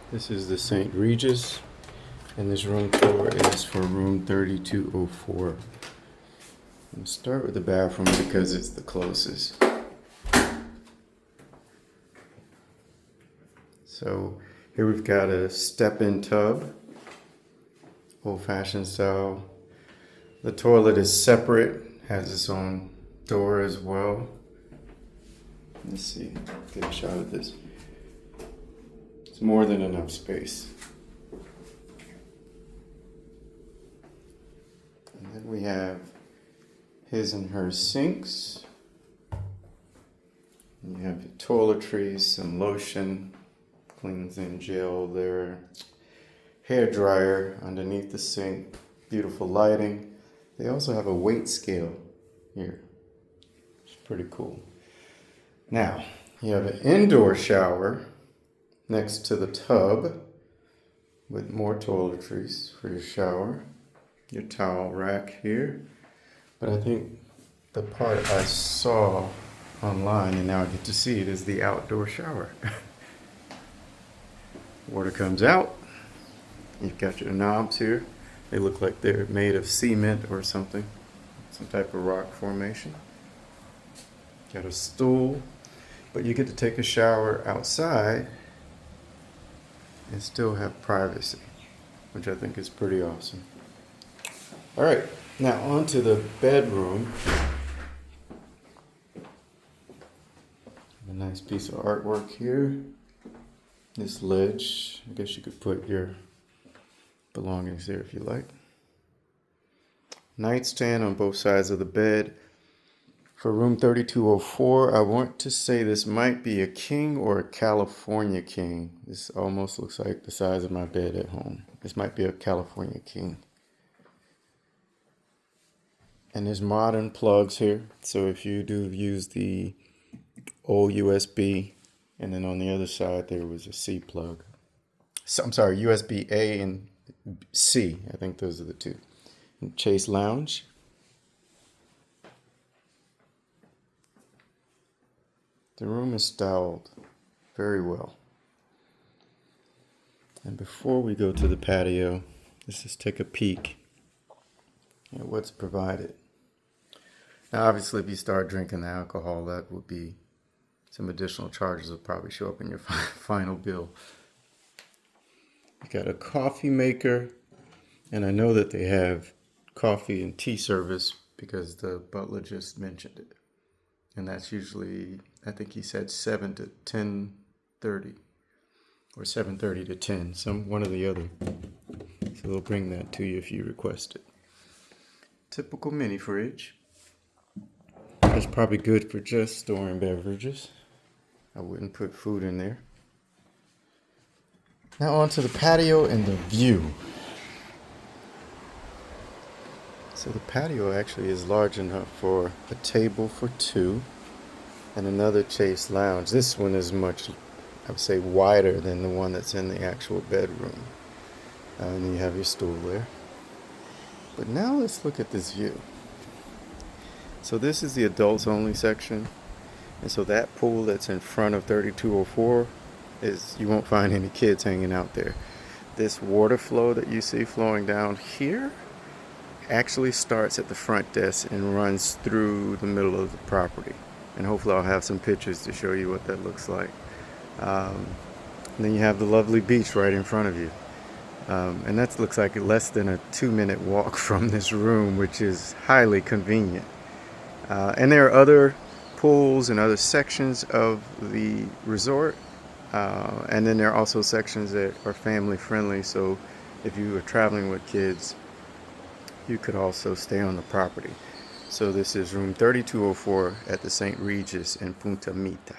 This is the St. Regis, and this room tour is for room 3204. I'm start with the bathroom because it's the closest. So here we've got a step-in tub, old-fashioned style. The toilet is separate, has its own door as well. Let's see, get a shot of this. It's more than enough space. And then we have his and her sinks. And you have your toiletries, some lotion, cleansing gel there, hair dryer underneath the sink, beautiful lighting. They also have a weight scale here. It's pretty cool. Now, you have an indoor shower next to the tub with more toiletries for your shower. Your towel rack here. But I think the part I saw online and now I get to see it is the outdoor shower. Water comes out. You've got your knobs here. They look like they're made of cement or something. Some type of rock formation. Got a stool. But you get to take a shower outside and still have privacy, which I think is pretty awesome. All right, now on to the bedroom. A nice piece of artwork here. This ledge, I guess you could put your belongings there if you like. Nightstand on both sides of the bed. For room 3204, I want to say this might be a king or a California king. This almost looks like the size of my bed at home. This might be a California king. And there's modern plugs here. So if you do use the old USB, and then on the other side there was a C plug. So, I'm sorry, USB A and C. I think those are the two. And Chase Lounge. The room is styled very well. And before we go to the patio, let's just take a peek at what's provided. Now, obviously, if you start drinking the alcohol, that would be some additional charges will probably show up in your final bill. You got a coffee maker, and I know that they have coffee and tea service because the butler just mentioned it. And that's usually, I think he said 7 to 10:30 or 7:30 to 10, one or the other. So they'll bring that to you if you request it. Typical mini fridge. That's probably good for just storing beverages. I wouldn't put food in there. Now onto the patio and the view. So the patio actually is large enough for a table for two and another Chase Lounge. This one is much, I would say, wider than the one that's in the actual bedroom. And then you have your stool there. But now let's look at this view. So this is the adults only section. And so that pool that's in front of 3204 you won't find any kids hanging out there. This water flow that you see flowing down here actually starts at the front desk and runs through the middle of the property. And hopefully I'll have some pictures to show you what that looks like. And then you have the lovely beach right in front of you. And that looks like less than a 2-minute walk from this room, which is highly convenient. And there are other pools and other sections of the resort. And then there are also sections that are family friendly. So if you are traveling with kids, you could also stay on the property. So this is room 3204 at the St. Regis in Punta Mita.